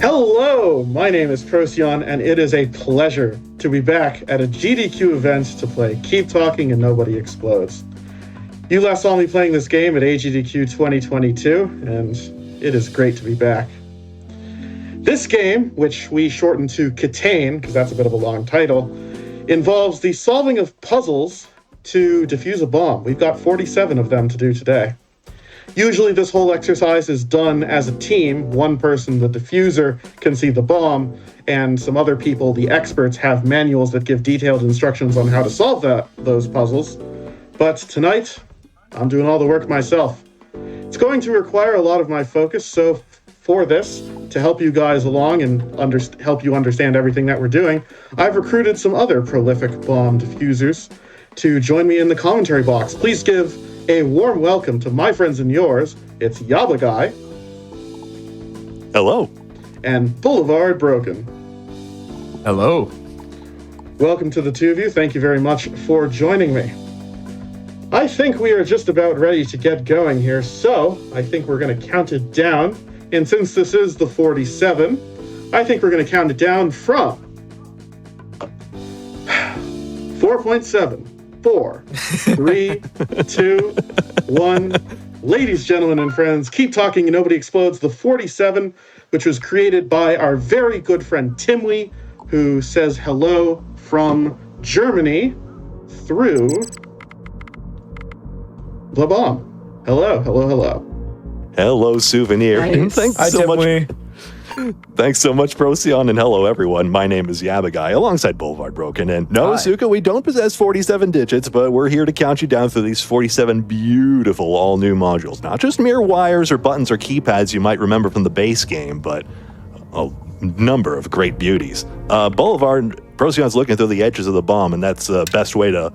Hello, my name is Procyon, and it is a pleasure to be back at a GDQ event to play Keep Talking and Nobody Explodes. You last saw me playing this game at AGDQ 2022, and it is great to be back. This game, which we shorten to Catane, because that's a bit of a long title, involves the solving of puzzles to defuse a bomb. We've got 47 of them to do today. Usually this whole exercise is done as a team. One person, the diffuser, can see the bomb, and some other people, the experts, have manuals that give detailed instructions on how to solve those puzzles. But tonight, I'm doing all the work myself. It's going to require a lot of my focus, so for this, to help you guys along and help you understand everything that we're doing, I've recruited some other prolific bomb diffusers to join me in the commentary box. Please give a warm welcome to my friends and yours. It's YabbaGuy. Hello. And BlvdBroken. Hello. Welcome to the two of you. Thank you very much for joining me. I think we are just about ready to get going here, so I think we're going to count it down. And since this is the 47, I think we're going to count it down from 4.7. 4, 3, 2, 1. Ladies, gentlemen, and friends, Keep Talking and Nobody Explodes, the 47, which was created by our very good friend Timwy, who says hello from Germany through the bomb. Hello, hello, hello. Hello, Souvenir. Nice. Thanks so much. Thanks so much, Procyon, and hello, everyone. My name is YabbaGuy, alongside BlvdBroken, and no, Hi. Suka, we don't possess 47 digits, but we're here to count you down through these 47 beautiful all-new modules. Not just mere wires or buttons or keypads you might remember from the base game, but a number of great beauties. Procyon's looking through the edges of the bomb, and that's the best way to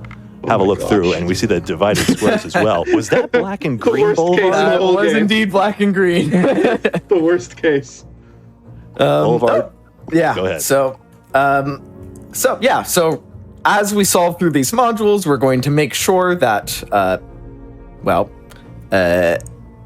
have a look through, and we see the divided squares as well. Was that black and green, worst case Bolvar? in the whole was game. indeed black and green. The worst case. Bolvar? Yeah. Go ahead. So as we solve through these modules, we're going to make sure that,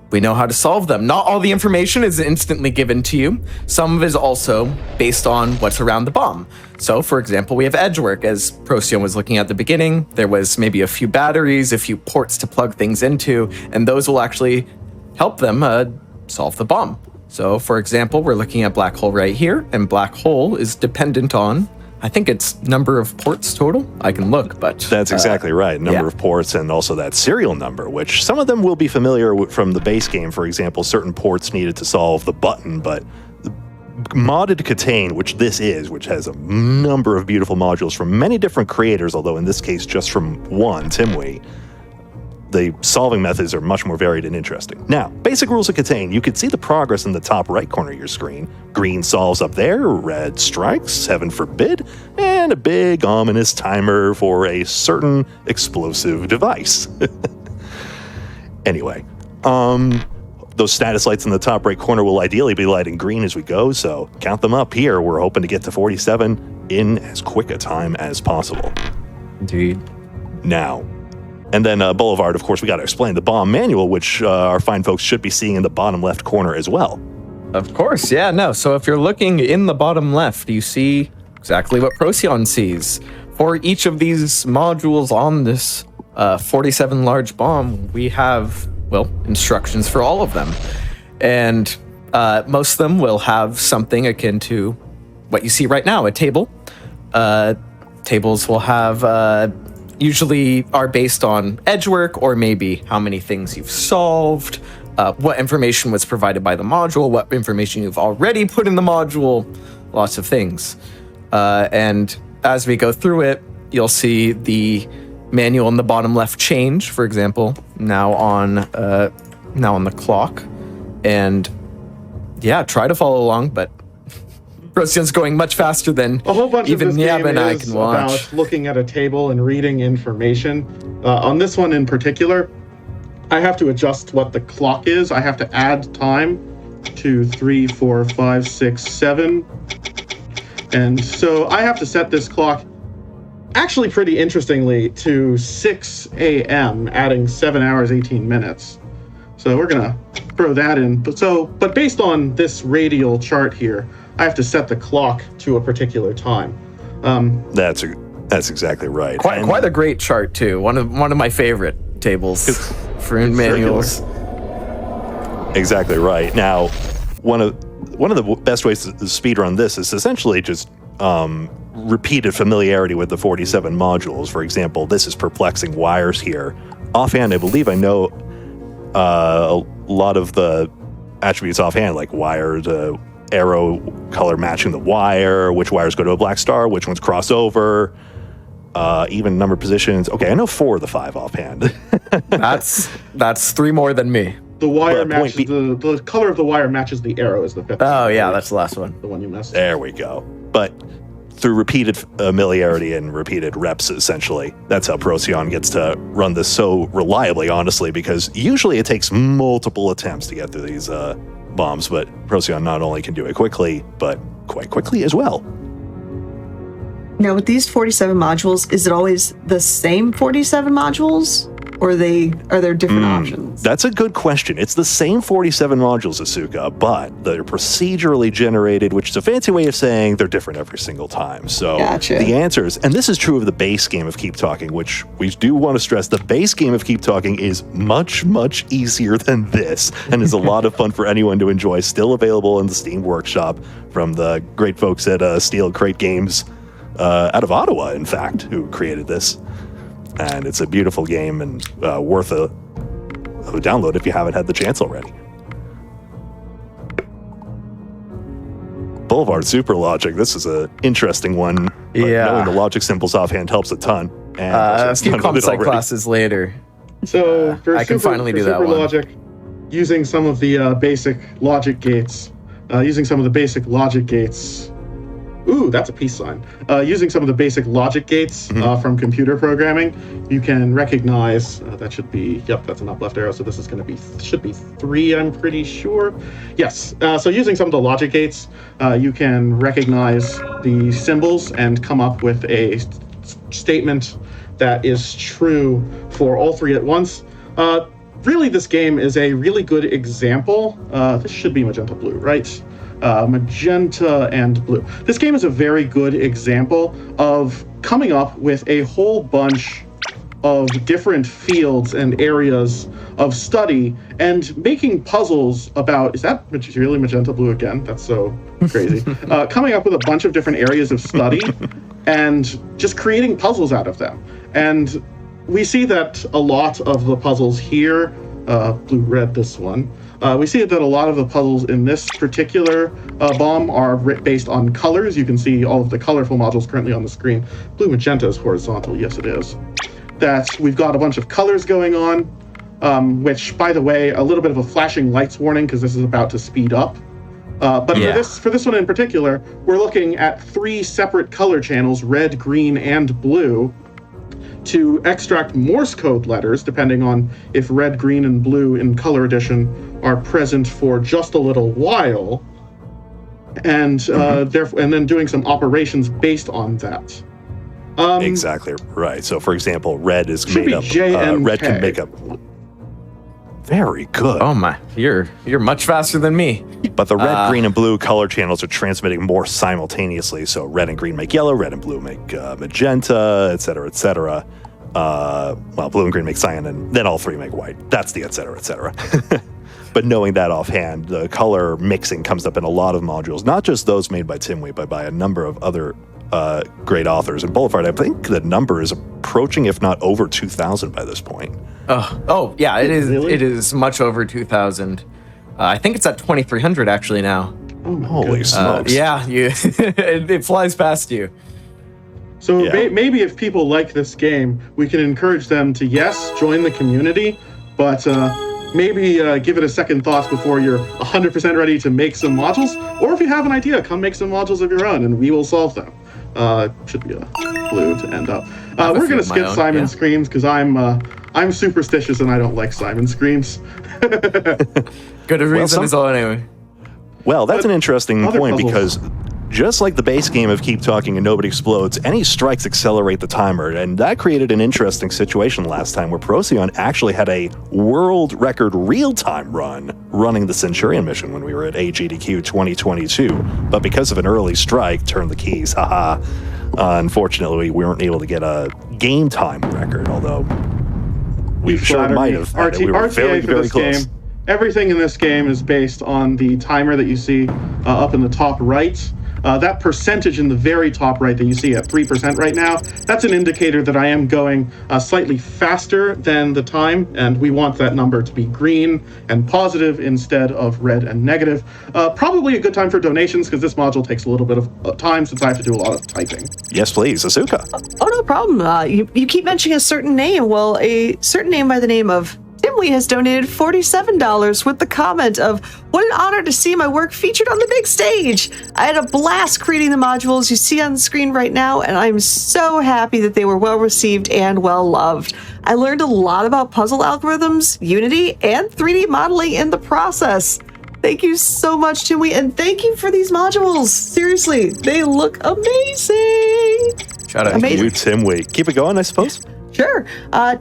we know how to solve them. Not all the information is instantly given to you. Some of it is also based on what's around the bomb. So, for example, we have edge work. As Procyon was looking at the beginning, there was maybe a few batteries, a few ports to plug things into, and those will actually help them solve the bomb. So, for example, we're looking at black hole right here, and black hole is dependent on, I think it's number of ports total. I can look, but... That's exactly right. Number of ports and also that serial number, which some of them will be familiar from the base game. For example, certain ports needed to solve the button, but the modded Catane, which this is, which has a number of beautiful modules from many different creators, although in this case just from one, Timwy, the solving methods are much more varied and interesting. Now, basic rules of Catane. You can see the progress in the top right corner of your screen. Green solves up there, red strikes, heaven forbid, and a big ominous timer for a certain explosive device. Anyway, those status lights in the top right corner will ideally be lighting green as we go, so count them up here. We're hoping to get to 47 in as quick a time as possible. Indeed. Now, and then Boulevard, of course, we got to explain the bomb manual, which our fine folks should be seeing in the bottom left corner as well. Of course, yeah, no. So if you're looking in the bottom left, you see exactly what Procyon sees. For each of these modules on this 47 large bomb, we have, instructions for all of them. And most of them will have something akin to what you see right now, a table. Tables will have... usually are based on edge work or maybe how many things you've solved, what information was provided by the module, what information you've already put in the module, lots of things. And as we go through it, you'll see the manual in the bottom left change, for example, now on the clock. And yeah, try to follow along, but Procyon's going much faster than A whole bunch even of this Yab game and I is can watch. about looking at a table and reading information. On this one in particular, I have to adjust what the clock is. I have to add time. 2, 3, 4, 5, 6, 7. And so I have to set this clock, actually pretty interestingly, to 6 a.m., adding 7 hours, 18 minutes. So we're going to throw that in. But based on this radial chart here, I have to set the clock to a particular time. That's exactly right. Quite a great chart too. One of my favorite tables for manuals. Exactly right. Now, one of the best ways to speedrun this is essentially just repeated familiarity with the 47 modules. For example, this is perplexing wires here. Offhand, I believe I know a lot of the attributes offhand, like wire to arrow color matching the wire, which wires go to a black star, which ones cross over, even number positions. Okay, I know 4 of the 5 offhand. That's 3 more than me. The wire matches the color of the wire matches the arrow is the 5th. Oh yeah, that's the last one. The one you missed. There we go. But through repeated familiarity and repeated reps, essentially, that's how Procyon gets to run this so reliably, honestly, because usually it takes multiple attempts to get through these bombs, but Procyon not only can do it quickly, but quite quickly as well. Now, with these 47 modules, is it always the same 47 modules? Or are there different options? That's a good question. It's the same 47 modules, Asuka, but they're procedurally generated, which is a fancy way of saying they're different every single time. So Gotcha. The answers, and this is true of the base game of Keep Talking, which we do want to stress, the base game of Keep Talking is much, much easier than this, and is a lot of fun for anyone to enjoy. Still available in the Steam Workshop from the great folks at Steel Crate Games out of Ottawa, in fact, who created this. And it's a beautiful game and worth a download if you haven't had the chance already. Boulevard Super Logic. This is an interesting one. Yeah. Knowing the logic symbols offhand helps a ton. And A few comp sci classes later. So for I can finally do that Super one. Logic, using some of the basic logic gates, Ooh, that's a peace sign. Using some of the basic logic gates from computer programming, you can recognize, that should be, that's an up left arrow, so this is going to be, should be 3, I'm pretty sure. Yes, so using some of the logic gates, you can recognize the symbols and come up with a statement that is true for all 3 at once. Really, this game is a really good example. This should be magenta blue, right? Magenta and blue. This game is a very good example of coming up with a whole bunch of different fields and areas of study and making puzzles about, is that really magenta blue again? That's so crazy. Coming up with a bunch of different areas of study and just creating puzzles out of them. And we see that a lot of the puzzles here, blue, red, this one, we see that a lot of the puzzles in this particular bomb are based on colors. You can see all of the colorful modules currently on the screen. Blue magenta is horizontal, yes it is. That we've got a bunch of colors going on, which, by the way, a little bit of a flashing lights warning because this is about to speed up. But for this one in particular, we're looking at 3 separate color channels, red, green, and blue, to extract Morse code letters, depending on if red, green, and blue in Color Edition are present for just a little while, and therefore, and then doing some operations based on that. Exactly right. So, for example, red is made up. Red can make up. Very good. Oh my, you're much faster than me. But the red, green, and blue color channels are transmitting more simultaneously. So red and green make yellow, red and blue make magenta, et cetera, et cetera. Well, blue and green make cyan, and then all 3 make white. That's the et cetera, et cetera. But knowing that offhand, the color mixing comes up in a lot of modules, not just those made by Timwe, but by a number of other great authors. And Boulevard, I think the number is approaching, if not over 2,000 by this point. Oh yeah, it is. Really? It is much over 2,000. I think it's at 2,300 actually now. Holy smokes. Yeah, it flies past you. So Yeah. maybe if people like this game, we can encourage them to, yes, join the community, but maybe give it a second thought before you're 100% ready to make some modules. Or if you have an idea, come make some modules of your own and we will solve them. Should be a blue to end up. We're going to skip Simon Screams because I'm superstitious and I don't like Simon Screams. Good reason as well anyway. Well, that's an interesting other point puzzles. because Just like the base game of Keep Talking and Nobody Explodes, any strikes accelerate the timer, and that created an interesting situation last time where Procyon actually had a world record real-time run running the Centurion mission when we were at AGDQ 2022, but because of an early strike, turned the keys, haha. Unfortunately, we weren't able to get a game time record, although we sure might have. We were very, very close. Game, everything in this game is based on the timer that you see up in the top right. That percentage in the very top right that you see at 3% right now, that's an indicator that I am going slightly faster than the time, and we want that number to be green and positive instead of red and negative. Probably a good time for donations, because this module takes a little bit of time since I have to do a lot of typing. Yes, please. Asuka. Oh, no problem. You keep mentioning a certain name. Well, a certain name by the name of Timley has donated $47 with the comment of, "What an honor to see my work featured on the big stage. I had a blast creating the modules you see on the screen right now, and I'm so happy that they were well received and well loved. I learned a lot about puzzle algorithms, Unity, and 3D modeling in the process. Thank you so much, Timley, and thank you for these modules. Seriously, they look amazing." Shout out to you, Timley. Keep it going, I suppose. Sure.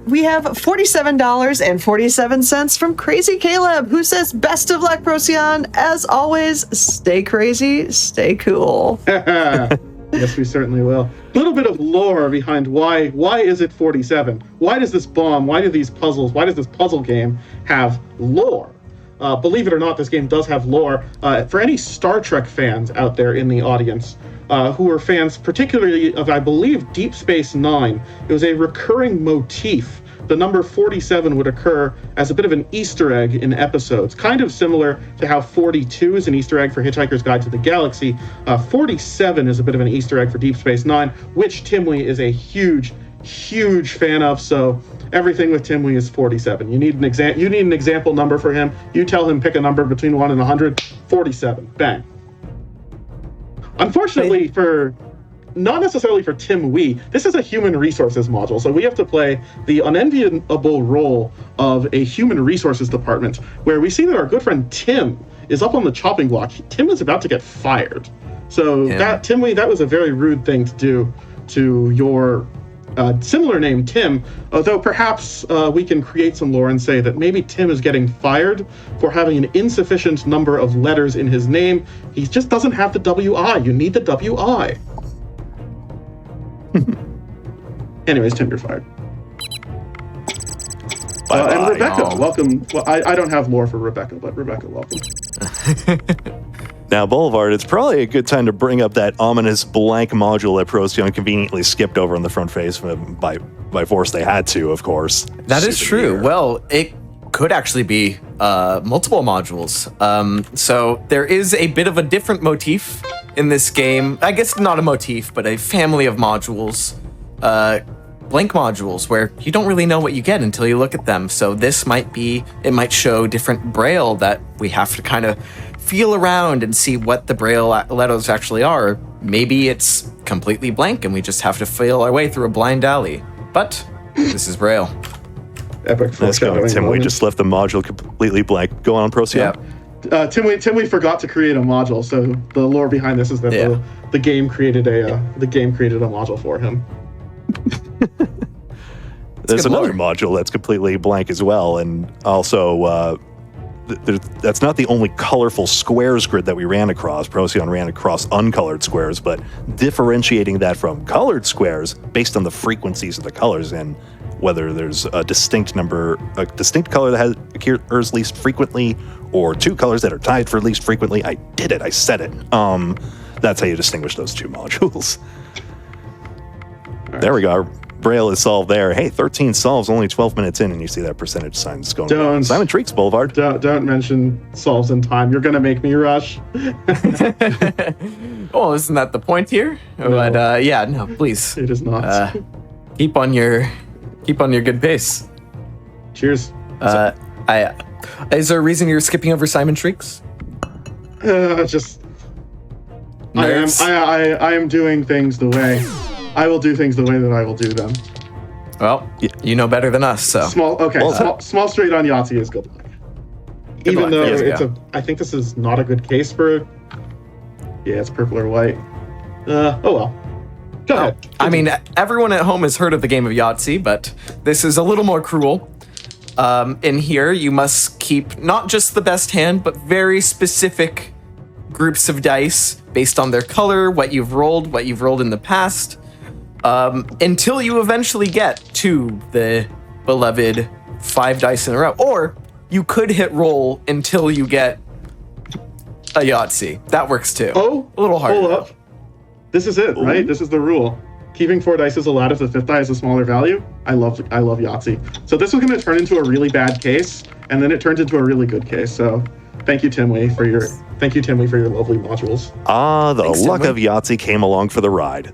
We have $47.47 from Crazy Caleb, who says, "Best of luck, Procyon. As always, stay crazy, stay cool." Yes, we certainly will. A little bit of lore behind why is it 47? Why does this bomb, why do these puzzles, why does this puzzle game have lore? Believe it or not, this game does have lore. For any Star Trek fans out there in the audience, who are fans particularly of, I believe, Deep Space Nine, it was a recurring motif. The number 47 would occur as a bit of an Easter egg in episodes, kind of similar to how 42 is an Easter egg for Hitchhiker's Guide to the Galaxy. 47 is a bit of an Easter egg for Deep Space Nine, which Timley is a huge fan of, so everything with Timley is 47. You need an example number for him. You tell him pick a number between 1 and 100, 47. Bang. Unfortunately, not necessarily for Tim Wee, this is a human resources module, so we have to play the unenviable role of a human resources department, where we see that our good friend Tim is up on the chopping block. Tim is about to get fired. So Tim Wee, that was a very rude thing to do to your similar name, Tim, although perhaps we can create some lore and say that maybe Tim is getting fired for having an insufficient number of letters in his name. He just doesn't have the WI. You need the WI. Anyways, Tim, you're fired. And Rebecca, welcome. Well, I don't have lore for Rebecca, but Rebecca, welcome. Now, Boulevard, it's probably a good time to bring up that ominous blank module that Procyon conveniently skipped over on the front face by force. They had to, of course. That is true. Well, it could actually be multiple modules. So there is a bit of a different motif in this game. I guess not a motif, but a family of modules. Blank modules where you don't really know what you get until you look at them. So this might show different braille that we have to kind of feel around and see what the braille letters actually are. Maybe it's completely blank and we just have to feel our way through a blind alley. But this is braille. Epic. Let's go, Tim. We just left the module completely blank. Go on, Procyon. Yeah. Tim forgot to create a module, so the lore behind this is that the game created a module for him. There's another module that's completely blank as well, and also that's not the only colorful squares grid that we ran across. Procyon ran across uncolored squares, but differentiating that from colored squares based on the frequencies of the colors and whether there's a distinct color that occurs least frequently, or two colors that are tied for least frequently. I did it. I said it. That's how you distinguish those two modules. Right. There we go. Braille is solved there. Hey, 13 solves, only 12 minutes in, and you see that percentage sign is going down. Simon Treeks, Boulevard. Don't mention solves in time. You're going to make me rush. Well, isn't that the point here? No. But no, please. It is not. Keep on your good pace. Cheers. Is there a reason you're skipping over Simon Treeks? Just I am doing things the way I will do things the way that I will do them. Well, you know better than us, so. Small straight on Yahtzee is good luck. Even though I think this is not a good case for Yeah, it's purple or white. Oh well. Go ahead. I mean, everyone at home has heard of the game of Yahtzee, but this is a little more cruel. In here, you must keep not just the best hand, but very specific groups of dice based on their color, what you've rolled in the past, until you eventually get to the beloved 5 dice in a row. Or you could hit roll until you get a Yahtzee. That works too. Oh, a little harder. Hold up. This is it, right? This is the rule. Keeping 4 dice is allowed if the 5th die is a smaller value. I love Yahtzee. So this was going to turn into a really bad case, and then it turned into a really good case. So thank you, Timmy, for your lovely modules. Thanks, luck of Yahtzee came along for the ride.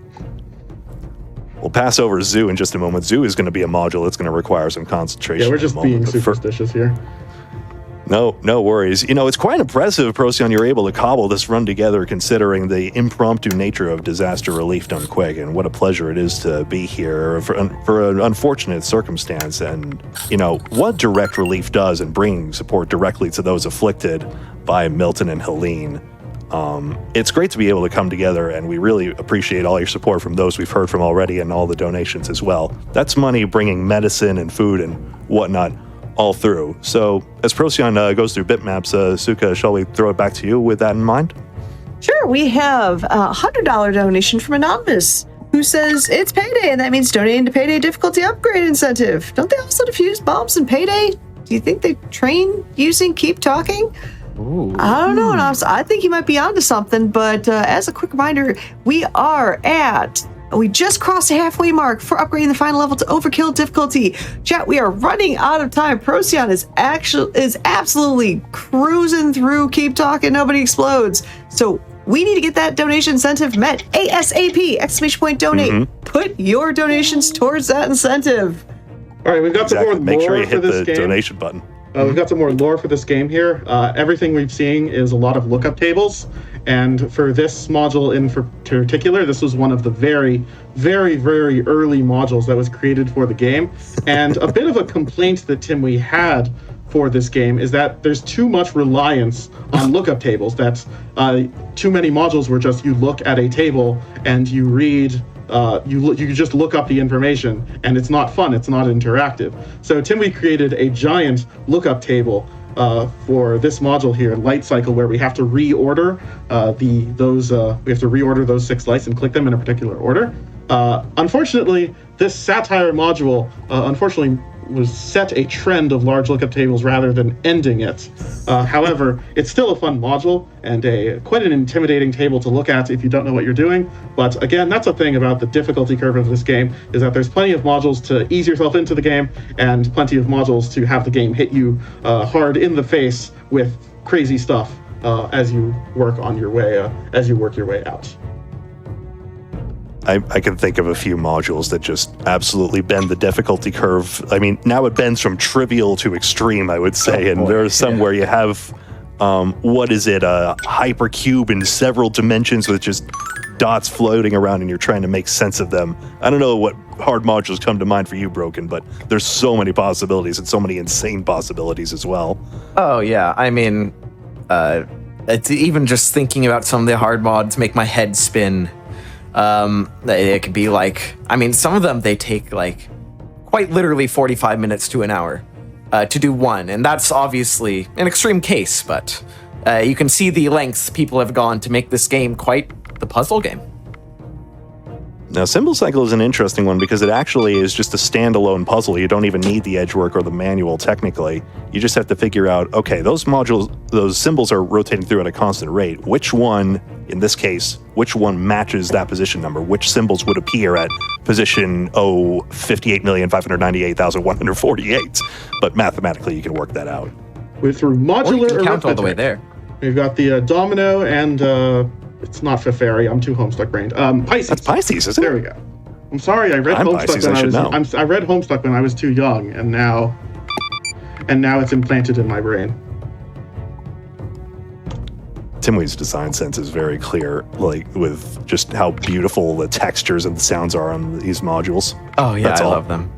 We'll pass over Zoo in just a moment. Zoo is going to be a module that's going to require some concentration. Yeah, we're just being superstitious here. No worries. You know, it's quite impressive, Procyon, you're able to cobble this run together considering the impromptu nature of disaster relief done quick, and what a pleasure it is to be here for an unfortunate circumstance. And, you know, what direct relief does in bringing support directly to those afflicted by Milton and Helene. It's great to be able to come together, and we really appreciate all your support from those we've heard from already and all the donations as well. That's money bringing medicine and food and whatnot all through. So as Procyon goes through bitmaps, Suka, shall we throw it back to you with that in mind? Sure, we have a $100 donation from Anonymous, who says it's payday, and that means donating to Payday Difficulty Upgrade Incentive. Don't they also defuse bombs in Payday? Do you think they train using Keep Talking? Ooh. I don't know, Anonymous. I think you might be onto something, but as a quick reminder, we just crossed the halfway mark for upgrading the final level to Overkill difficulty. Chat, we are running out of time. Procyon is absolutely cruising through Keep Talking, Nobody Explodes. So we need to get that donation incentive met ASAP! ! Donate. Put your donations towards that incentive. All right, we've got some more lore Make sure you for hit this the game. donation button. We've got some more lore for this game here. Everything we've seen is a lot of lookup tables. And for this module in particular, this was one of the very, very, very early modules that was created for the game. And a bit of a complaint that we had for this game is that there's too much reliance on lookup tables. That's too many modules where just you look at a table and you read you just look up the information, and it's not fun, it's not interactive. So we created a giant lookup table for this module here, Light Cycle, where we have to reorder those 6 lights and click them in a particular order. Unfortunately, this satire module was set a trend of large lookup tables rather than ending it. However, it's still a fun module and quite an intimidating table to look at if you don't know what you're doing. But again, that's a thing about the difficulty curve of this game, is that there's plenty of modules to ease yourself into the game and plenty of modules to have the game hit you hard in the face with crazy stuff as you work your way out. I can think of a few modules that just absolutely bend the difficulty curve. I mean, now it bends from trivial to extreme, I would say. And there are some where you have, a hypercube in several dimensions with just dots floating around and you're trying to make sense of them. I don't know what hard modules come to mind for you, Broken, but there's so many possibilities and so many insane possibilities as well. Oh, yeah. I mean, it's even just thinking about some of the hard mods make my head spin. It could be some of them, they take quite literally 45 minutes to an hour to do one. And that's obviously an extreme case, but you can see the lengths people have gone to make this game quite the puzzle game. Now, Symbol Cycle is an interesting one because it actually is just a standalone puzzle. You don't even need the edge work or the manual technically. You just have to figure out, okay, those symbols are rotating through at a constant rate. Which one, in this case, which one matches that position number? Which symbols would appear at position 58,598,148? But mathematically, you can work that out. Through modular or you can count arithmetic. all the way there. We've got the domino and it's not Feferi. I'm too Homestuck-brained. Pisces. That's Pisces, isn't it? There we go. I'm sorry. I read Homestuck when I was too young, and now it's implanted in my brain. Timway's design sense is very clear, with just how beautiful the textures and the sounds are on these modules. Oh yeah, I love them.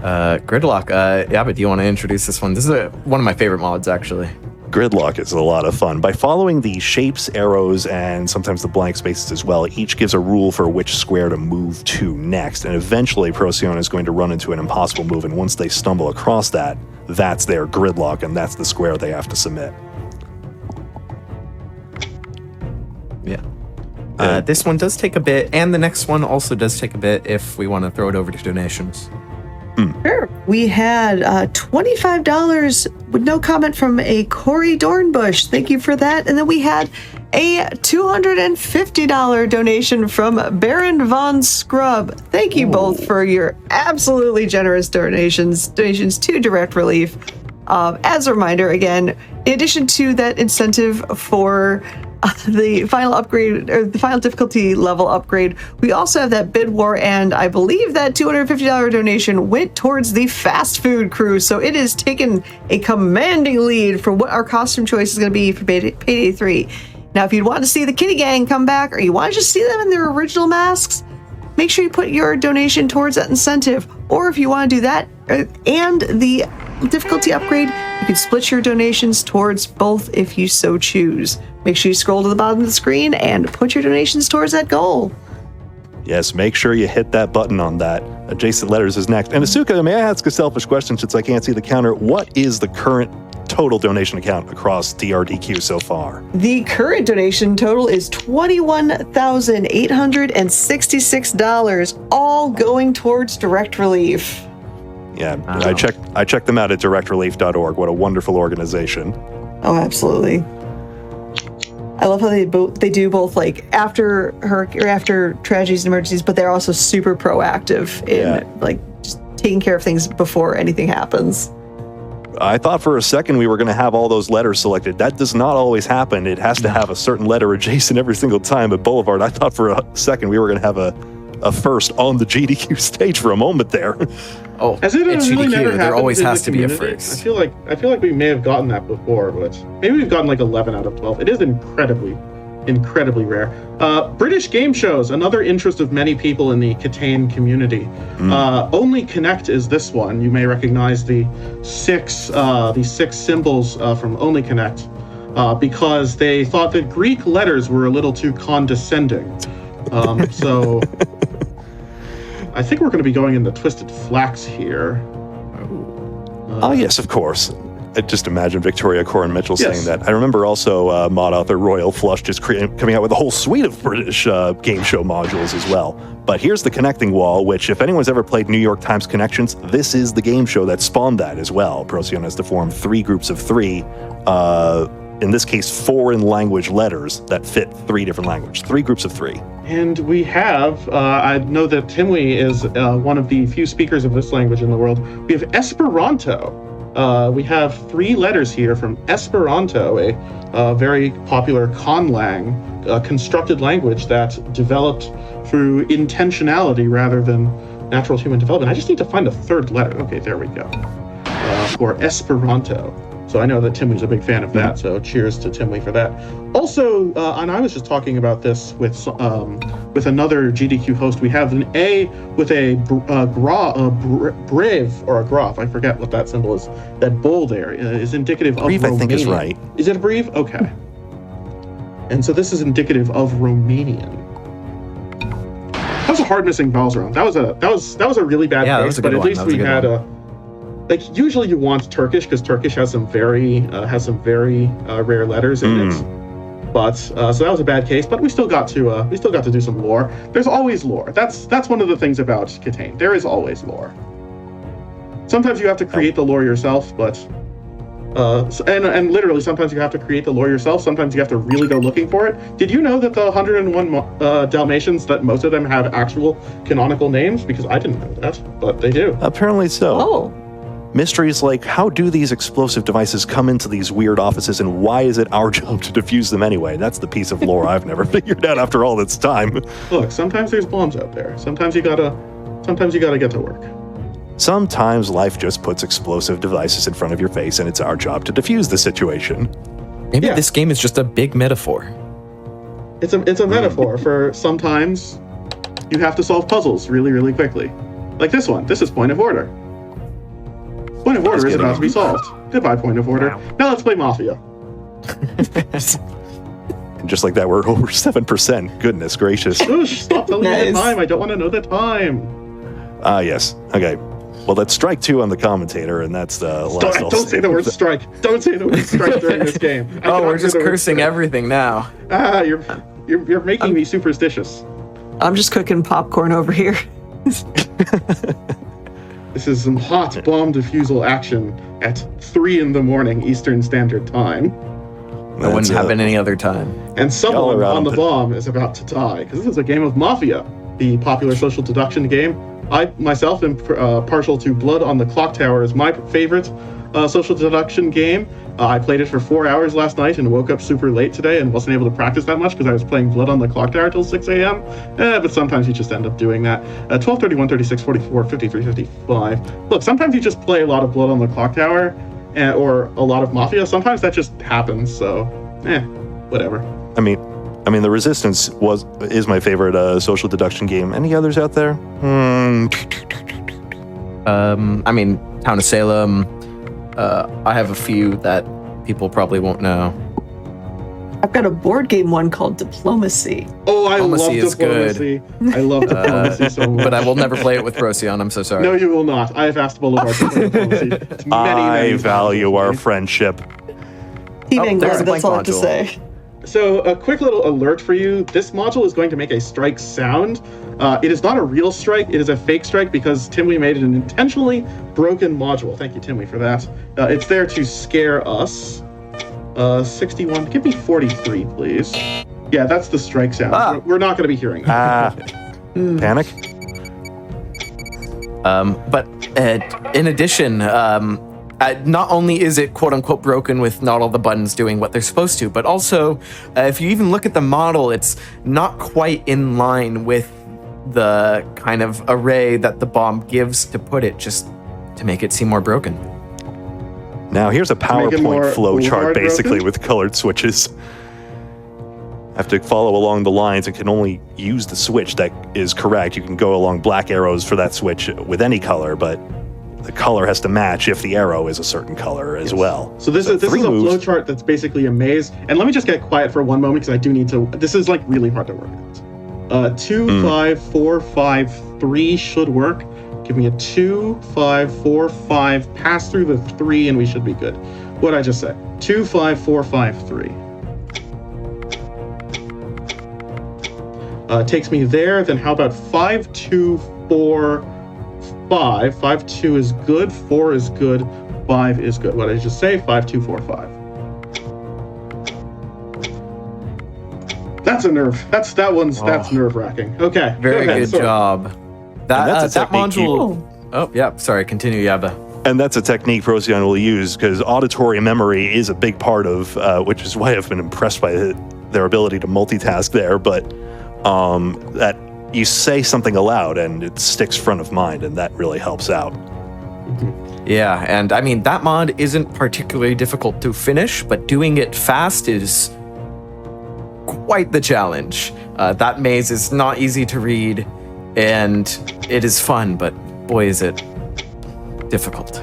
Gridlock. Yabba, do you want to introduce this one? This is one of my favorite mods, actually. Gridlock is a lot of fun. By following the shapes, arrows, and sometimes the blank spaces as well, each gives a rule for which square to move to next. And eventually, Procyon is going to run into an impossible move, and once they stumble across that, that's their gridlock, and that's the square they have to submit. Yeah. This one does take a bit, and the next one also does take a bit if we want to throw it over to donations. Sure. We had $25 with no comment from a Corey Dornbush. Thank you for that. And then we had a $250 donation from Baron Von Scrub. Thank you both for your absolutely generous donations to Direct Relief. As a reminder, again, in addition to that incentive for the final upgrade, or the final difficulty level upgrade, we also have that bid war, and I believe that $250 donation went towards the fast food crew, so it has taken a commanding lead for what our costume choice is going to be for Payday 3. Now, if you want to see the Kitty Gang come back, or you want to just see them in their original masks, make sure you put your donation towards that incentive. Or if you want to do that and the difficulty upgrade, you can split your donations towards both if you so choose. Make sure you scroll to the bottom of the screen and put your donations towards that goal. Yes, make sure you hit that button on that. Adjacent Letters is next. And Asuka, may I ask a selfish question since I can't see the counter? What is the current total donation account across DRDQ so far? The current donation total is $21,866, all going towards Direct Relief. Yeah, I checked them out at directrelief.org. What a wonderful organization. Oh, absolutely. I love how they do both, like after tragedies and emergencies, but they're also super proactive in like just taking care of things before anything happens. I thought for a second we were going to have all those letters selected. That does not always happen. It has to have a certain letter adjacent every single time at Boulevard. I thought for a second we were going to have a first on the GDQ stage for a moment there. Oh, Has it it's really GDQ. never There always happened in has the to be a community? first. I feel like we may have gotten that before, but maybe we've gotten like 11 out of 12. It is incredibly rare. British game shows, another interest of many people in the Catane community. Only Connect is this one. You may recognize the six symbols from Only Connect because they thought that Greek letters were a little too condescending. So I think we're going to be going into Twisted Flax here. Oh, yes, of course. I just imagine Victoria Corin Mitchell Yes. saying that. I remember also mod author Royal Flush just coming out with a whole suite of British game show modules as well. But here's the connecting wall, which if anyone's ever played New York Times Connections, this is the game show that spawned that as well. Procyon has to form 3 groups of 3. In this case, foreign language letters that fit 3 different languages. 3 groups of 3. And we have, I know that Timwe is one of the few speakers of this language in the world. We have Esperanto. We have 3 letters here from Esperanto, a very popular conlang, constructed language that developed through intentionality rather than natural human development. I just need to find a 3rd letter. Okay, there we go. For Esperanto. So I know that Timwe's a big fan of that, so cheers to Timwe for that. Also, and I was just talking about this with another GDQ host. We have an A with a brave or a graph. I forget what that symbol is. That bold there is indicative of Romania. I think is right. Is it a breve? Okay. And so this is indicative of Romanian. That was a hard missing vowels round. That was a really bad case, but at least we had a. Like usually you want Turkish because Turkish has some very rare letters in it, but so that was a bad case. But we still got to do some lore. There's always lore. That's one of the things about Catane. There is always lore. Sometimes you have to create the lore yourself, but and literally sometimes you have to create the lore yourself. Sometimes you have to really go looking for it. Did you know that the 101 Dalmatians, that most of them have actual canonical names? Because I didn't know that, but they do. Apparently so. Oh. Mysteries like, how do these explosive devices come into these weird offices, and why is it our job to defuse them anyway? That's the piece of lore I've never figured out after all this time. Look, sometimes there's bombs out there. Sometimes you gotta get to work. Sometimes life just puts explosive devices in front of your face, and it's our job to defuse the situation. Maybe this game is just a big metaphor. It's a metaphor for sometimes you have to solve puzzles really, really quickly. Like this one. This is Point of Order. Point of Order is about to be solved. Goodbye, Point of Order. Wow. Now let's play Mafia. And just like that, we're over 7%. Goodness gracious. Shush, stop telling me the Nice. time. I don't want to know the time. Ah, yes. Okay. Well, that's strike 2 on the commentator, and that's the last. I'll Don't say the word strike. Don't say the word strike during this game. I Oh, cannot we're say just the word cursing strike. everything now. Ah, you're making me superstitious. I'm just cooking popcorn over here. This is some hot bomb defusal action at 3 a.m. Eastern Standard Time. That wouldn't happen any other time. And someone Y'all are out on the of bomb is about to die, because this is a game of Mafia, the popular social deduction game. I myself am partial to Blood on the Clock Tower as my favorite social deduction game. I played it for 4 hours last night and woke up super late today and wasn't able to practice that much because I was playing Blood on the Clock Tower till 6 a.m. But sometimes you just end up doing that. 12, 31, 36, 44, 53, 55. Look, sometimes you just play a lot of Blood on the Clock Tower or a lot of Mafia. Sometimes that just happens, so whatever. I mean, the Resistance is my favorite social deduction game. Any others out there? I mean, Town of Salem. I have a few that people probably won't know. I've got a board game one called Diplomacy. Oh, I love Diplomacy is Diplomacy. I love Diplomacy so much. But I will never play it with Procyon. I'm so sorry. No, you will not. I have asked Boulevard to play Diplomacy. It's many I value times. our friendship. Team Oh, Angler, there's a that's blank all I have to module. say. So, a quick little alert for you. This module is going to make a strike sound. It is not a real strike. It is a fake strike because Timwee made it an intentionally broken module. Thank you, Timwee, for that. It's there to scare us. 61. Give me 43, please. Yeah, that's the strike sound. Ah. We're not going to be hearing that. Panic? But in addition, not only is it quote unquote broken with not all the buttons doing what they're supposed to, but also if you even look at the model, it's not quite in line with the kind of array that the bomb gives to put it, just to make it seem more broken. Now, here's a make it PowerPoint more flow chart, boulevard basically, broken? with colored switches. I have to follow along the lines and can only use the switch that is correct. You can go along black arrows for that switch with any color, but the color has to match if the arrow is a certain color as well. So this is a 3 moves. flow chart that's basically a maze. And let me just get quiet for one moment because I do need to. This is like really hard to work out. 2, 5, 4, 5, 3 should work. Give me a 2, 5, 4, 5. Pass through the 3 and we should be good. What did I just say? 2, 5, 4, 5, 3. Takes me there. Then how about 5, 2, 4, 5? 5, 2 is good. 4 is good. 5 is good. What did I just say? 5, 2, 4, 5. That's a nerve. That's nerve wracking. Okay. Very go ahead. good Sorry. job. That that's a that technique you- module. Oh yeah, sorry. Continue, Yabba. And that's a technique Procyon will use because auditory memory is a big part of, which is why I've been impressed by their ability to multitask there. But that you say something aloud and it sticks front of mind, and that really helps out. Yeah, and I mean that mod isn't particularly difficult to finish, but doing it fast is quite the challenge. That maze is not easy to read, and it is fun, but boy is it difficult.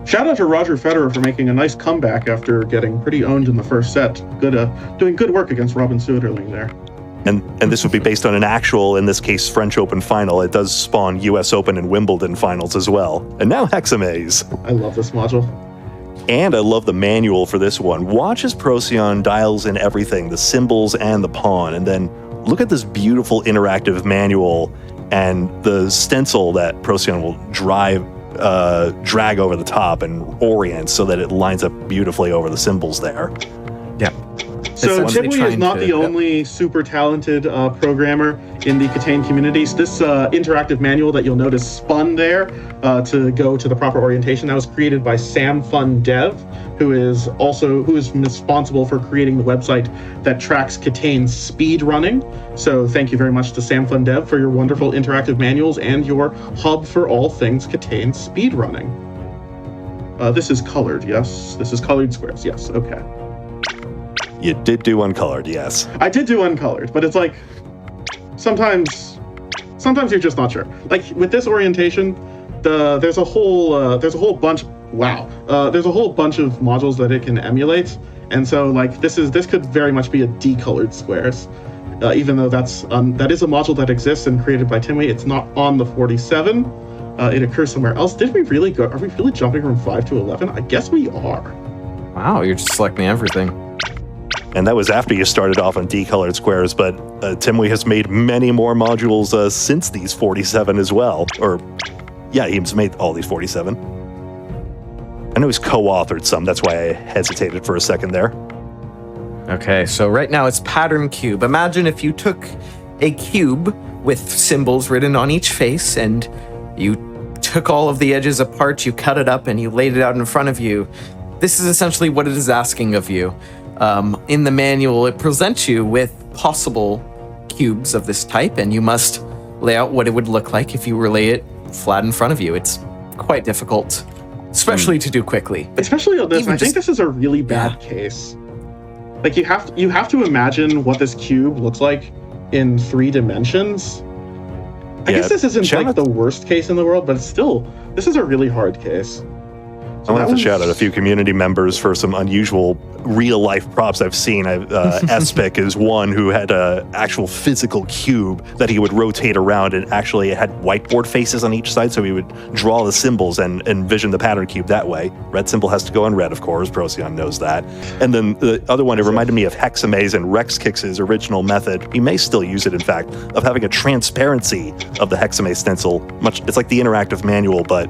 Shout out to Roger Federer for making a nice comeback after getting pretty owned in the first set. Good, doing good work against Robin Soderling there. And this would be based on an actual, in this case, French Open final. It does spawn U.S. Open and Wimbledon finals as well. And now Hexamaze. I love this module. And I love the manual for this one. Watch as Procyon dials in everything, the symbols and the pawn, and then look at this beautiful interactive manual and the stencil that Procyon will drag over the top and orient so that it lines up beautifully over the symbols there. Yeah. So Essentially Timwee is trying not to- the only super talented programmer in the Catan communities. This interactive manual that you'll notice spun there to go to the proper orientation, that was created by Sam Fun Dev, who is responsible for creating the website that tracks Catan's speed running. So thank you very much to Sam Fun Dev for your wonderful interactive manuals and your hub for all things Catan speed running. This is colored, yes. This is colored squares, yes. Okay. You did do uncolored, yes. I did do uncolored, but it's like sometimes you're just not sure. Like with this orientation, there's a whole bunch. Wow, there's a whole bunch of modules that it can emulate, And so like this could very much be a decolored squares. Even though that is a module that exists and created by Timmy, it's not on the 47. It occurs somewhere else. Are we really jumping from 5 to 11? I guess we are. Wow, you're just selecting everything. And that was after you started off on decolored squares, but Timmy has made many more modules since these 47 as well. He's made all these 47. I know he's co-authored some, that's why I hesitated for a second there. Okay, so right now it's pattern cube. Imagine if you took a cube with symbols written on each face and you took all of the edges apart, you cut it up, and you laid it out in front of you. This is essentially what it is asking of you. In the manual, it presents you with possible cubes of this type, and you must lay out what it would look like if you were lay it flat in front of you. It's quite difficult, especially to do quickly. Especially on this, I think this is a really bad case. Like you have to imagine what this cube looks like in 3 dimensions. I guess this isn't like the worst case in the world, but this is a really hard case. I want to shout out a few community members for some unusual real-life props I've seen. Espic is one who had an actual physical cube that he would rotate around, and actually it had whiteboard faces on each side, so he would draw the symbols and envision the pattern cube that way. Red symbol has to go in red, of course. Procyon knows that. And then the other one, it reminded me of Hexamaze and RexKix's original method. He may still use it, in fact, of having a transparency of the Hexamaze stencil. It's like the interactive manual, but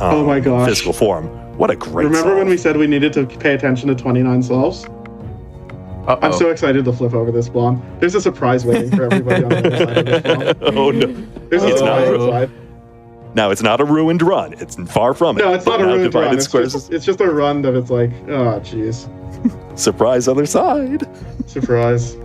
oh my gosh. Physical form. What a great Remember solve. when we said we needed to pay attention to 29 solves? Uh-oh. I'm so excited to flip over this bomb. There's a surprise waiting for everybody on the other side of this bomb. Oh no. There's a surprise outside. Now, it's not a ruined run. It's far from it. No, it's not a ruined run. It's Squares. just a run that it's like, oh, jeez. Surprise other side. Surprise.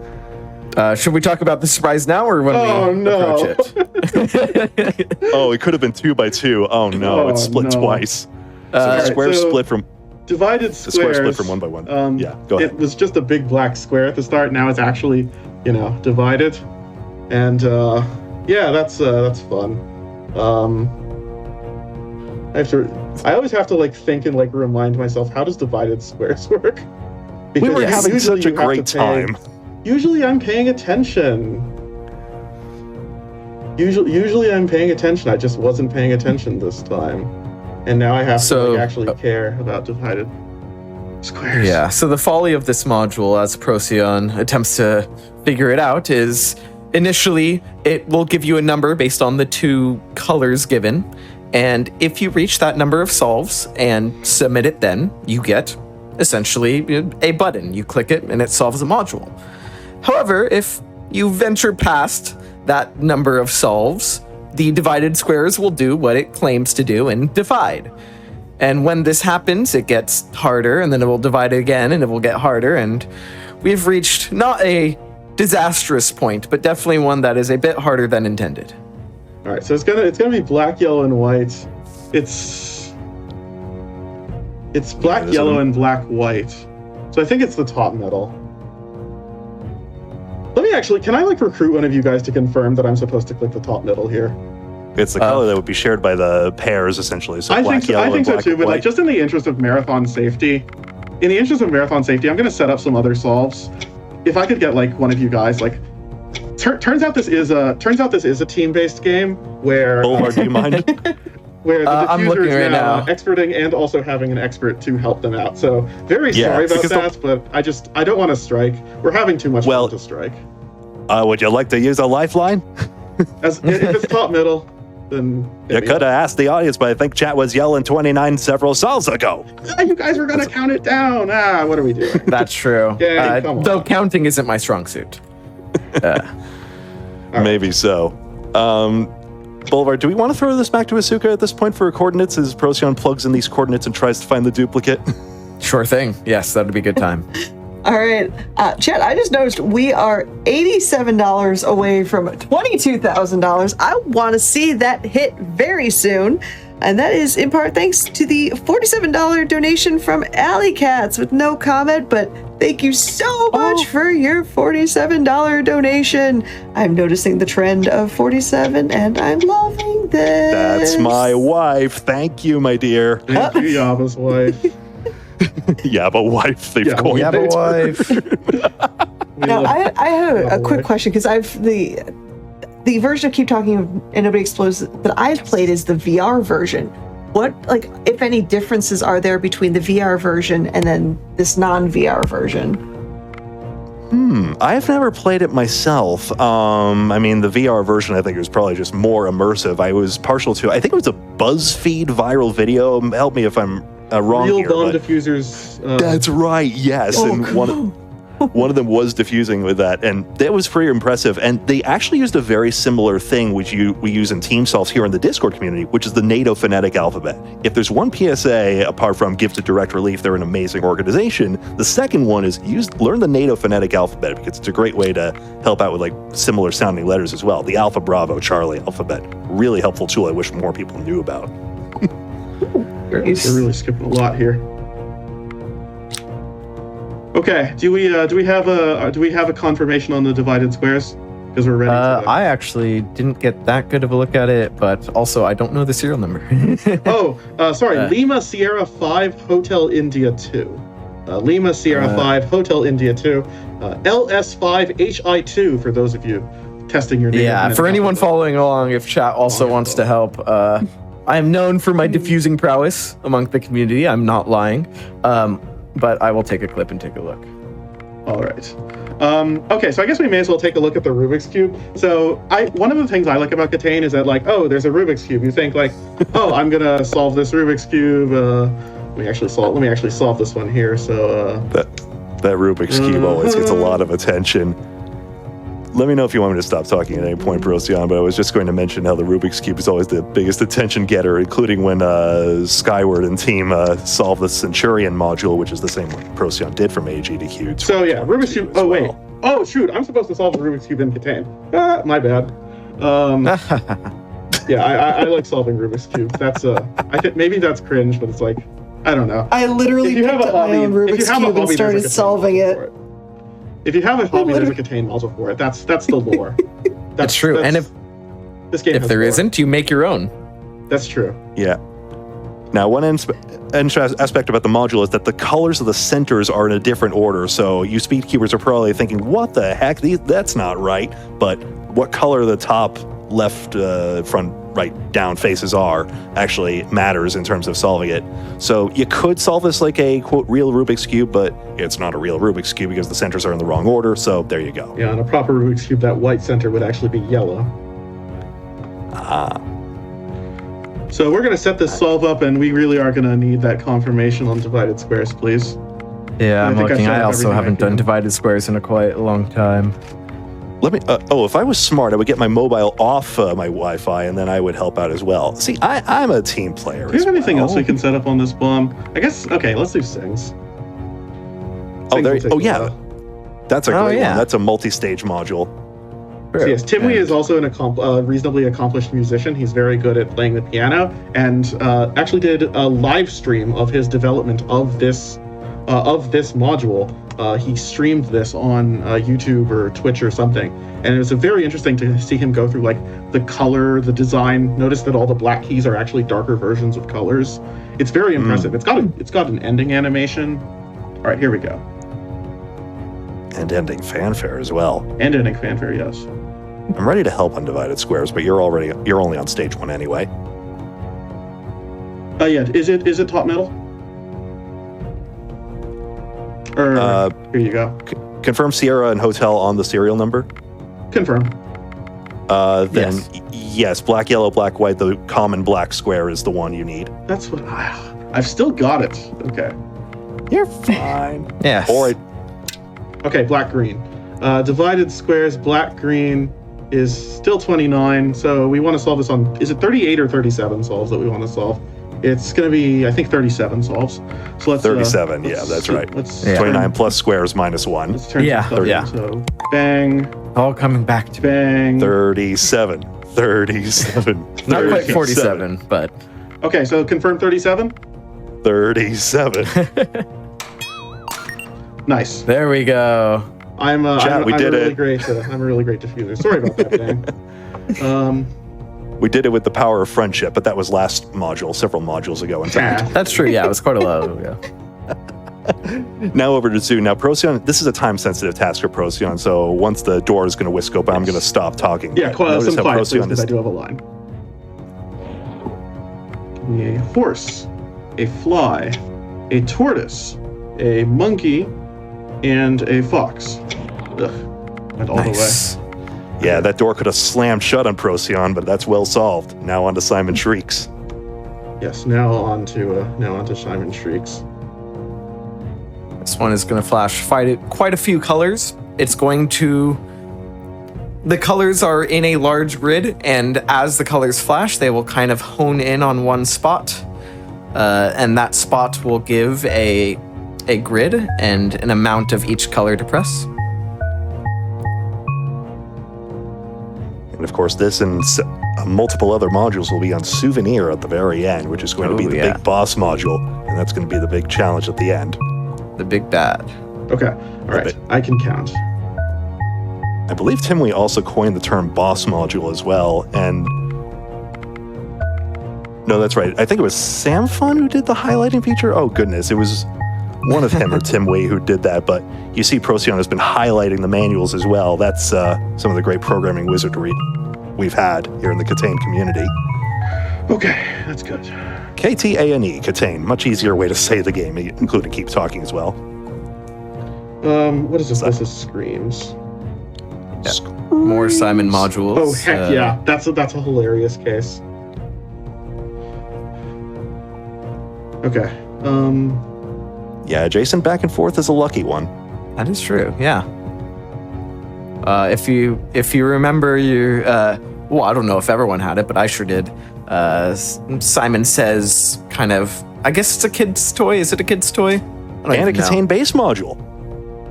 Should we talk about the surprise now or when we approach it? Oh, it could have been 2 by 2. Oh no, it's split twice. So the square split from divided the squares. square split from 1 by 1. Go ahead. It was just a big black square at the start. Now it's actually, divided, and that's fun. I always have to think and remind myself, how does divided squares work? We were Because having usually such a you have great to pay- time. Usually I'm paying attention. Usually I'm paying attention. I just wasn't paying attention this time. And now I have to actually care about divided squares. Yeah, so the folly of this module, as Procyon attempts to figure it out, is initially it will give you a number based on the 2 colors given. And if you reach that number of solves and submit it, then you get essentially a button. You click it and it solves a module. However, if you venture past that number of solves, the divided squares will do what it claims to do and divide. And when this happens, it gets harder, and then it will divide again, and it will get harder, and we've reached not a disastrous point, but definitely one that is a bit harder than intended. All right, so it's gonna be black, yellow, and white. It's black, yellow, and black, white. So I think it's the top middle. Can I recruit one of you guys to confirm that I'm supposed to click the top middle here? It's the color that would be shared by the pairs, essentially. So I black, think yellow, so and black, too, but white. just in the interest of marathon safety, I'm going to set up some other solves. If I could get one of you guys, turns out this is a team-based game where Boulevard, do you mind? where the I'm diffuser looking is right now now. experting and also having an expert to help them out. So very sorry about that, but I don't want to strike. We're having too much fun to strike. Would you like to use a lifeline? If it's top middle, then You could have asked the audience, but I think chat was yelling 29 several solves ago. You guys were gonna count it down. What are we doing? That's true. Yeah, come on. Though counting isn't my strong suit. Maybe so. Boulevard, do we want to throw this back to Asuka at this point for coordinates as Procyon plugs in these coordinates and tries to find the duplicate? Sure thing. Yes, that'd be a good time. All right, Chet, I just noticed we are $87 away from $22,000. I want to see that hit very soon. And that is in part thanks to the $47 donation from Alley Cats with no comment, but thank you so much for your $47 donation. I'm noticing the trend of 47 and I'm loving this. That's my wife. Thank you, my dear. Thank you, Yabba's wife. Yabba wife, they've Yeah, coined Yabba it. wife. Now, I have a quick question because I've the version of Keep Talking and Nobody Explodes that I've played is the VR version. What, like, if any differences are there between the VR version and then this non-VR version? I've never played it myself. I mean, the VR version, I think, was probably just more immersive. I was partial to, I think it was a BuzzFeed viral video. Help me if I'm wrong Real here. bomb but diffusers. that's right, yes. Oh, and cool. one of them was diffusing with that, and that was pretty impressive. And they actually used a very similar thing, which we use in Team Solves here in the Discord community, which is the NATO phonetic alphabet. If there's one PSA, apart from Gifted Direct Relief, they're an amazing organization. The second one is learn the NATO phonetic alphabet, because it's a great way to help out with like similar sounding letters as well. The Alpha Bravo Charlie alphabet, really helpful tool. I wish more people knew about. We're really skipping a lot here. Okay, do we have a confirmation on the divided squares? Because we're ready. I actually didn't get that good of a look at it, but also I don't know the serial number. Sorry, Lima Sierra 5 Hotel India 2. Lima Sierra 5 Hotel India 2. LS5 HI2 for those of you testing your name. Yeah, for anyone following along, if chat also wants to help, I am known for my diffusing prowess among the community. I'm not lying. But I will take a clip and take a look. All right. Okay, so I guess we may as well take a look at the Rubik's Cube. So one of the things I like about Catan is that, like, oh, there's a Rubik's Cube. You think, like, oh, I'm going to solve this Rubik's Cube. Let me actually solve this one here. So That Rubik's Cube always gets a lot of attention. Let me know if you want me to stop talking at any point, Procyon, but I was just going to mention how the Rubik's Cube is always the biggest attention getter, including when Skyward and team solved the Centurion module, which is the same one Procyon did from AGDQ. So yeah, Rubik's Cube. Oh wait. Oh shoot, I'm supposed to solve the Rubik's Cube in Catan. My bad. Yeah, I like solving Rubik's Cube. That's I think maybe that's cringe, but it's like, I don't know. I literally If you have picked a up my hobby- own if you Rubik's have a Cube and hobby, there's started a Catan solving module it. for it. If you have a hobby, there's a Catan module for it. That's the lore. That's true. And if there lore. isn't, you make your own. That's true. Yeah. Now, one aspect about the module is that the colors of the centers are in a different order. So you speedkeepers are probably thinking, what the heck? That's not right. But what color the top, left, front, right, down faces are actually matters in terms of solving it. So you could solve this like a, quote, real Rubik's Cube, but it's not a real Rubik's Cube because the centers are in the wrong order. So there you go. Yeah, on a proper Rubik's Cube, that white center would actually be yellow. So we're going to set this solve up, and we really are going to need that confirmation on divided squares, please. Yeah, I'm think I looking. set I up also everything I haven't done can. divided squares in a quite long time. Let me. If I was smart, I would get my mobile off my Wi-Fi, and then I would help out as well. See, I'm a team player. Do you have anything else we can? can set up on this bomb? I guess, okay, let's do Sings. Oh, Sings will take a yeah. while. That's a Oh, great yeah. one. That's a multi-stage module. So yes, Tim Lee is also an reasonably accomplished musician. He's very good at playing the piano, and actually did a live stream of his development of this module. He streamed this on YouTube or Twitch or something, and it was very interesting to see him go through like the color, the design. Notice that all the black keys are actually darker versions of colors. It's very impressive. It's got an ending animation. All right, here we go. And ending fanfare as well. And ending fanfare, yes. I'm ready to help on divided squares, but you're only on stage 1 anyway. Yeah. Is it top metal? Or here you go. Confirm Sierra and Hotel on the serial number. Confirm. Then yes, black, yellow, black, white. The common black square is the one you need. That's what I've still got it. Okay. You're fine. Yes. Or Okay, black green. Divided squares, black green is still 29. So we want to solve this on, is it 38 or 37 solves that we want to solve? It's going to be, I think, 37 solves. So let's 37. Yeah, that's right. Let's 29 plus squares minus 1. Let's turn Yeah, some stuff yeah. in. So bang, All coming back to me. bang. 37. 37. Not quite 37. 47, but Okay, so confirm 37. 37. Nice. there we go. I'm Chat, we I'm did a really it. great I'm a really great diffuser. Sorry about that, Dan. We did it with the power of friendship, but that was last module, several modules ago. In fact. That's true. Yeah, it was quite a while ago. Now over to Zoo. Now, Procyon, this is a time-sensitive task for Procyon, so once the door is going to whisk open, I'm going to stop talking. Yeah, Notice some how quiet, please, Procyon because I do have a line. Give me a horse, a fly, a tortoise, a monkey, and a fox. Ugh, went all the way. Yeah, that door could have slammed shut on Procyon, but that's well solved. Now on to Simon Shrieks. Yes, now on to Simon Shrieks. This one is going to flash quite a few colors. It's going to... The colors are in a large grid, and as the colors flash, they will kind of hone in on one spot. And that spot will give a grid and an amount of each color to press. And of course, this and multiple other modules will be on Souvenir at the very end, which is going to be the big boss module. And that's going to be the big challenge at the end. The big bad. Okay, all right, I can count. I believe Timwee also coined the term boss module as well. And no, that's right. I think it was Samfun who did the highlighting feature. Oh, goodness. It was one of him or Timwee who did that. But you see Procyon has been highlighting the manuals as well. That's some of the great programming wizardry we've had here in the Catane community. Okay, that's good. K-T-A-N-E, Catane. Much easier way to say the game, including keep talking as well. What is this? This is Screams. Yeah. More Simon modules. Oh, heck yeah. That's a hilarious case. Okay. Yeah, Jason back and forth is a lucky one. That is true, yeah. If you remember your... well, I don't know if everyone had it, but I sure did. Simon Says kind of... I guess it's a kid's toy. Is it a kid's toy? And a Catane base module.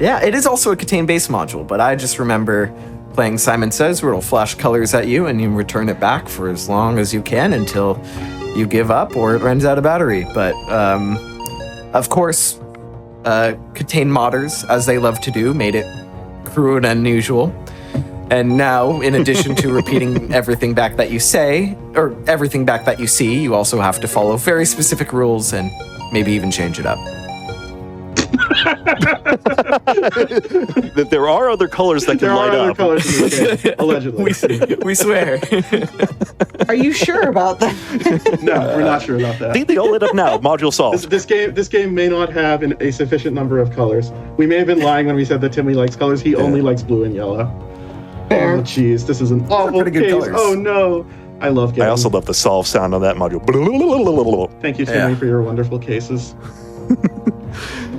Yeah, it is also a Catane base module, but I just remember playing Simon Says, where it'll flash colors at you and you return it back for as long as you can until you give up or it runs out of battery. But of course, Catane modders, as they love to do, made it crude and unusual. And now, in addition to repeating everything back that you say, or everything back that you see, you also have to follow very specific rules and maybe even change it up. That there are other colors that can light up. Colors in this game, allegedly. We swear. Are you sure about that? No, we're not sure about that. They all lit up now. Module solved. This game may not have a sufficient number of colors. We may have been lying when we said that Timmy likes colors. He only likes blue and yellow. Fair. Oh, jeez, this is an awful pretty good case. colors. Oh no, I love games. I also love the solve sound on that module. Thank you, Timmy, for your wonderful cases.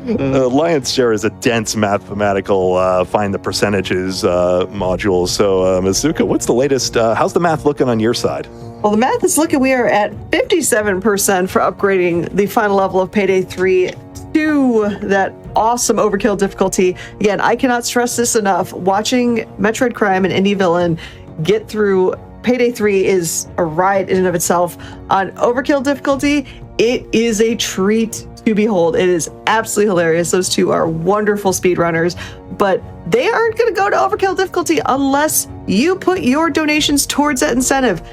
Lion's Share is a dense mathematical find the percentages module. So, Mizuka, what's the latest? How's the math looking on your side? Well, the math is looking, we are at 57% for upgrading the final level of Payday 3 to that awesome overkill difficulty. Again, I cannot stress this enough. Watching Metroid Crime and Indie Villain get through Payday 3 is a ride in and of itself. On overkill difficulty, it is a treat to behold. It is absolutely hilarious. Those two are wonderful speedrunners, but they aren't going to go to overkill difficulty unless you put your donations towards that incentive. !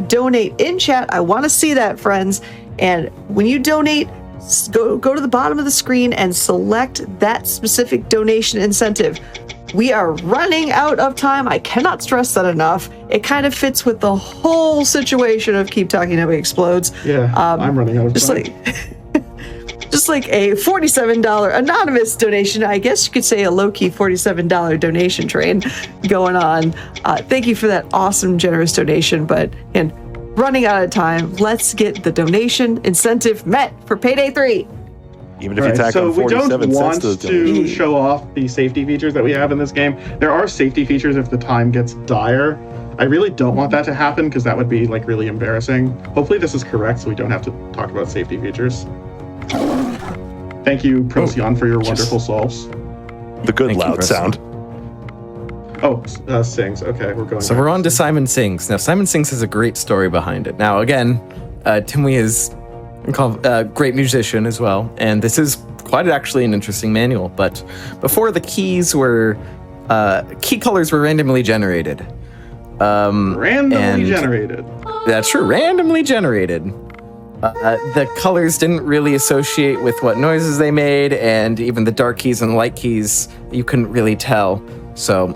Donate in chat. I want to see that, friends. And when you donate, go to the bottom of the screen and select that specific donation incentive. We are running out of time. I cannot stress that enough. It kind of fits with the whole situation of Keep Talking Nobody Explodes. Yeah, I'm running out of time. Just like a $47 anonymous donation. I guess you could say a low-key $47 donation train going on. Thank you for that awesome, generous donation. But again, running out of time. Let's get the donation incentive met for Payday 3. Even if you tack on 47 we don't want cents to show off the safety features that we have in this game. There are safety features if the time gets dire. I really don't want that to happen because that would be like really embarrassing. Hopefully this is correct so we don't have to talk about safety features. Thank you, Procyon, for your wonderful solves. The good loud sound. Oh, Sings. Okay, we're going. So we're on to Simon Sings. Now, Simon Sings has a great story behind it. Now, again, Timwee is a great musician as well, and this is quite actually an interesting manual. But before the keys were, key colors were randomly generated. Randomly generated. That's true, randomly generated. the colors didn't really associate with what noises they made, and even the dark keys and the light keys, you couldn't really tell. So,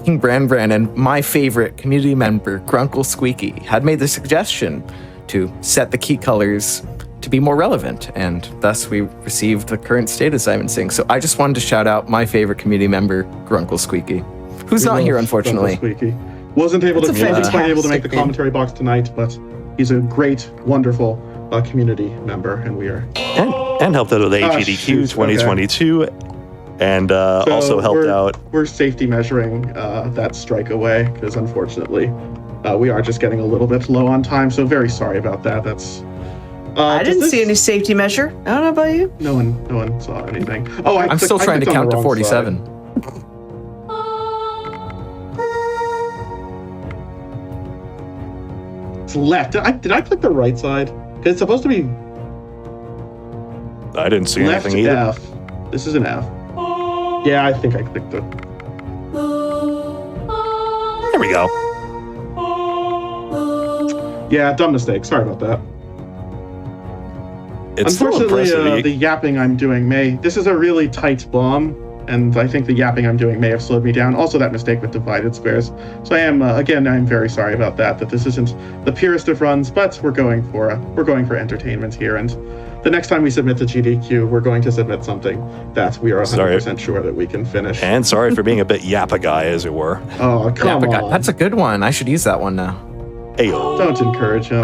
King Bran and my favorite community member, Grunkle Squeaky, had made the suggestion to set the key colors to be more relevant, and thus we received the current state assignment sync. So I just wanted to shout out my favorite community member, Grunkle Squeaky, who's not here, unfortunately. Squeaky. Wasn't able to make the name. commentary box tonight, but he's a great, wonderful community member, and we are and helped out with AGDQ 2022, and also helped out. We're safety measuring that strike away because unfortunately we are just getting a little bit low on time. So very sorry about that. That's. I didn't see any safety measure. I don't know about you. No one saw anything. Oh, I'm still trying to count to 47. Side. It's left. Did I click the right side? Because it's supposed to be I didn't see left anything either. F. This is an F. Yeah, I think I clicked it. There we go. Yeah, dumb mistake. Sorry about that. It's still Unfortunately, impressive. the yapping I'm doing this is a really tight bomb, and I think the yapping I'm doing may have slowed me down. Also, that mistake with divided squares. So I am, I'm very sorry about that this isn't the purest of runs, but we're going for entertainment here, and the next time we submit to GDQ, we're going to submit something that we are 100% sure that we can finish. And sorry for being a bit YabbaGuy, as it were. Oh, come on. That's a good one. I should use that one now. Hey, Don't encourage him.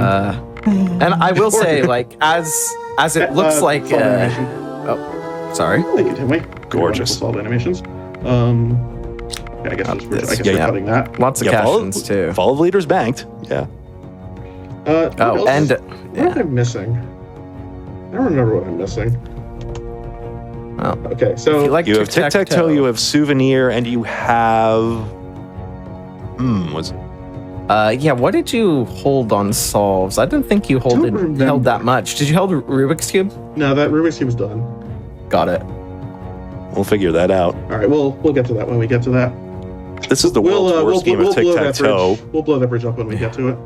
And I will say, like, as it looks like. solid animation. Oh, sorry. Thank you, Timmy. Gorgeous. Solid animations. Yeah, I guess we're cutting that. Lots of captions too. Follow the leaders banked. Yeah. What am I missing? I don't remember what I'm missing. Well, Okay, so if you like You have tic-tac-toe, you have souvenir, and you have... what did you hold on solves? I didn't think you held that much. Did you hold Rubik's Cube? no, that Rubik's Cube is done. Got it. We'll figure that out. All right, we'll get to that when we get to that. This is the world's worst game of blow that tic-tac-toe. bridge. We'll blow that bridge up when we get to it.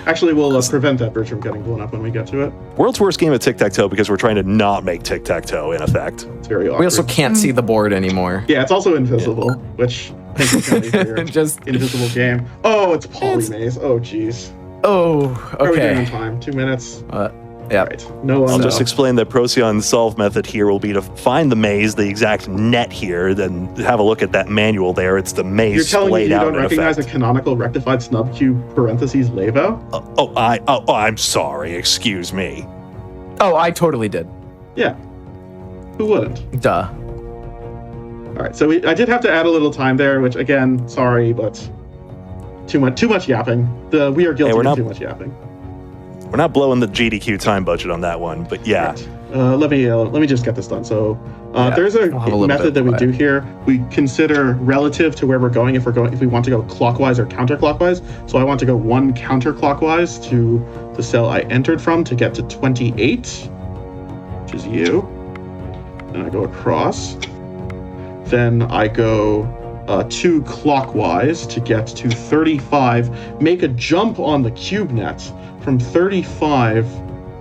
Actually, we'll prevent that bridge from getting blown up when we get to it. World's worst game of tic-tac-toe because we're trying to not make tic-tac-toe in effect. It's very awkward. We also can't see the board anymore. Yeah, it's also invisible, which I think is kind of weird. Just Invisible game. Oh, it's Polymaze. Oh, jeez. Oh, How are we doing on okay. time? 2 minutes? Yeah. Right. No one. I'll just explain that Procyon's solve method here will be to find the maze, the exact net here, then have a look at that manual there. It's the maze You're telling me laid you out don't in recognize effect. a canonical rectified snub cube parentheses Lavo? I'm sorry. Excuse me. Oh, I totally did. Yeah. Who wouldn't? Duh. All right. So I did have to add a little time there, which again, sorry, but too much yapping. We are guilty of too much yapping. We're not blowing the GDQ time budget on that one, but yeah. Right. Let me just get this done. So there's a method that we do here. We consider relative to where we're going if we want to go clockwise or counterclockwise. So I want to go 1 counterclockwise to the cell I entered from to get to 28, which is you. Then I go across. Then I go 2 clockwise to get to 35. Make a jump on the cube net. From 35,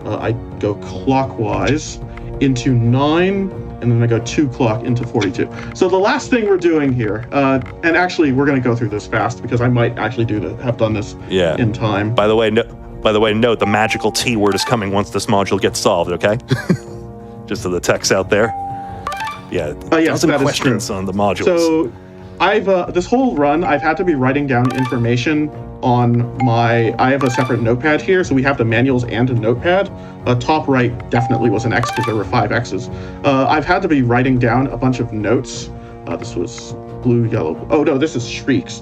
I go clockwise into 9, and then I go 2 clock into 42. So the last thing we're doing here, and actually we're going to go through this fast because I might actually have done this in time. By the way, note the magical T word is coming once this module gets solved. Okay, just to the techs out there. Yeah. Yes, some that is questions true. on the modules. So I've this whole run I've had to be writing down information on I have a separate notepad here, so we have the manuals and a notepad. Top right definitely was an X because there were 5 X's. I've had to be writing down a bunch of notes. This was blue, yellow. Oh no, this is Shrieks.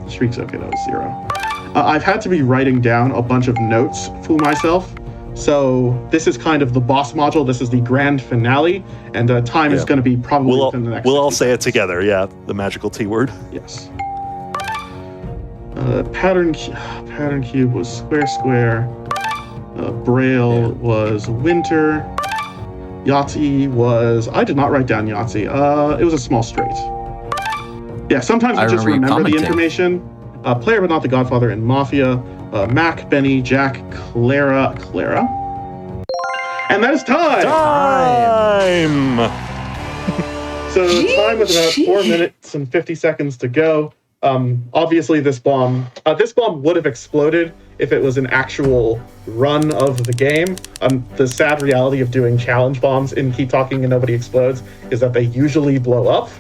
Shrieks, okay, that was 0. I've had to be writing down a bunch of notes for myself. So this is kind of the boss module. This is the grand finale, and time is going to be probably within the next. We'll all say it together. Yeah, the magical T word. Yes. Pattern cube was square. Braille was winter. Yahtzee was. I did not write down Yahtzee. It was a small straight. Yeah, sometimes you just remember the information. Player but not the Godfather in Mafia Mac, Benny, Jack, Clara. And that is time! So time with about 4 minutes and 50 seconds to go. Obviously, this bomb would have exploded if it was an actual run of the game. The sad reality of doing challenge bombs in Keep Talking and Nobody Explodes is that they usually blow up.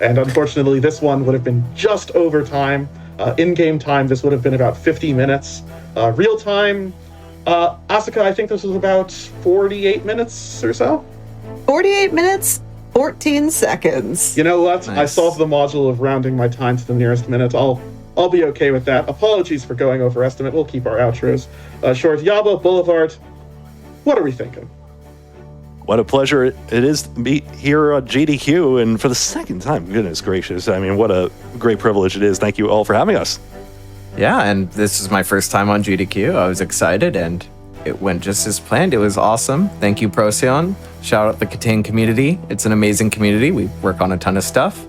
And unfortunately, this one would have been just over time. In-game time, this would have been about 50 minutes. Real time, Asuka, I think this was about 48 minutes or so. 48 minutes, 14 seconds. You know what? Nice. I solved the module of rounding my time to the nearest minute. I'll be okay with that. Apologies for going over estimate. We'll keep our outros short. Yabba, Boulevard, what are we thinking? What a pleasure it is to be here on GDQ, and for the second time. Goodness gracious. I mean, what a great privilege it is. Thank you all for having us. Yeah, and this is my first time on GDQ. I was excited, and it went just as planned. It was awesome. Thank you, Procyon. Shout out the Catan community. It's an amazing community. We work on a ton of stuff.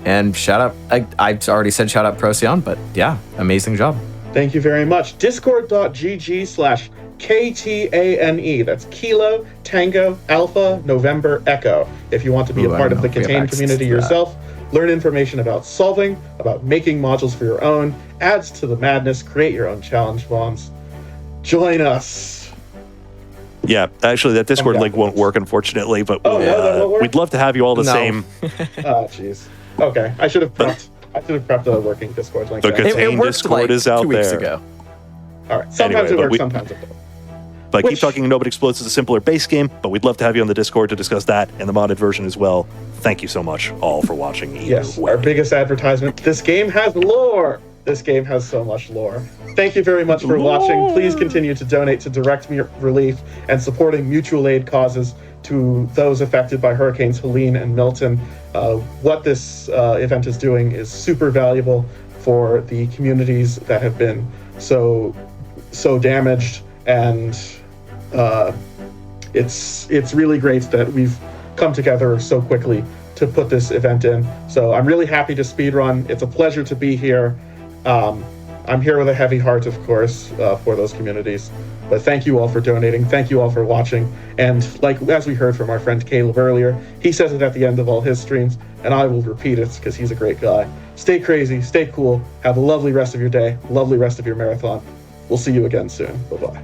And shout out, I've already said shout out Procyon, but yeah, amazing job. Thank you very much. Discord.gg/KTANE. That's Kilo, Tango, Alpha, November, Echo. If you want to be a part of the Catan community yourself, learn information about solving, about making modules for your own, adds to the madness, create your own challenge bombs. Join us. Yeah, actually, that Discord link won't work, unfortunately, but Oh, no, that won't work? we'd love to have you all the same. Oh, jeez. Okay, I should have prepped a working Discord link. The then. Catan worked Discord like is out 2 weeks there. ago. All right, sometimes Anyway, it but works, sometimes it doesn't. But Which- Keep Talking and Nobody Explodes is a simpler base game, but we'd love to have you on the Discord to discuss that and the modded version as well. Thank you so much all for watching either Yes, way. our biggest advertisement. This game has lore. This game has so much lore. Thank you very much for watching. Please continue to donate to direct relief and supporting mutual aid causes to those affected by Hurricanes Helene and Milton. What this event is doing is super valuable for the communities that have been so damaged, and it's really great that we've come together so quickly to put this event in. So I'm really happy to speedrun. It's a pleasure to be here. I'm here with a heavy heart, of course, for those communities. But thank you all for donating. Thank you all for watching. And as we heard from our friend Caleb earlier, he says it at the end of all his streams, and I will repeat it because he's a great guy. Stay crazy, stay cool, have a lovely rest of your day, lovely rest of your marathon. We'll see you again soon. Bye-bye.